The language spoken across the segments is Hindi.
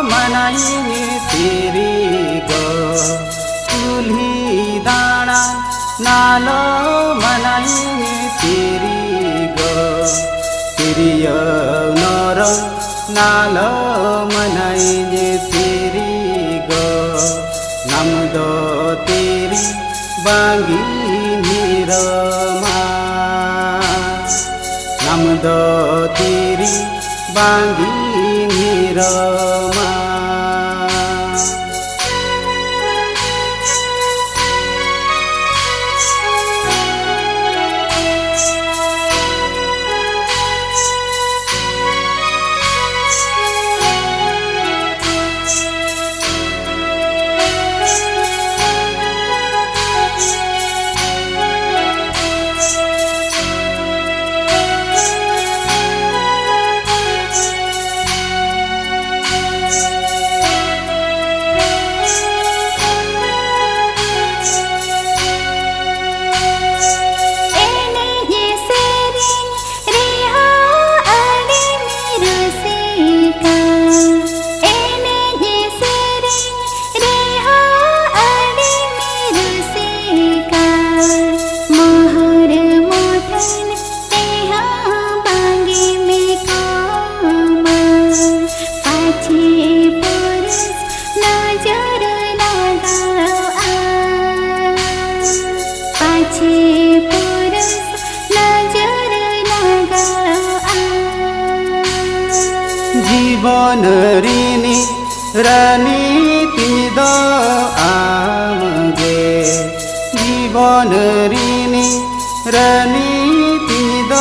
मनाइए तेरी गो चूल्ही दाना नालो मनाइए तेरी गो तेरी नर नालो मनाइए तेरी गो नमदो तेरी बांगी निरमा नमदो तेरी बांगी निरमा जीवन ऋणी रानी तिमी द आमगे जीवन ऋणी रानी तिमी द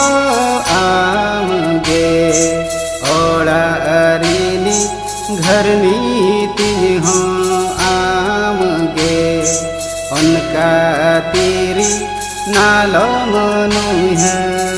आमगे ओला ऋणी घरनी तिमी हो आमगे उनका तेरी नालो मनु है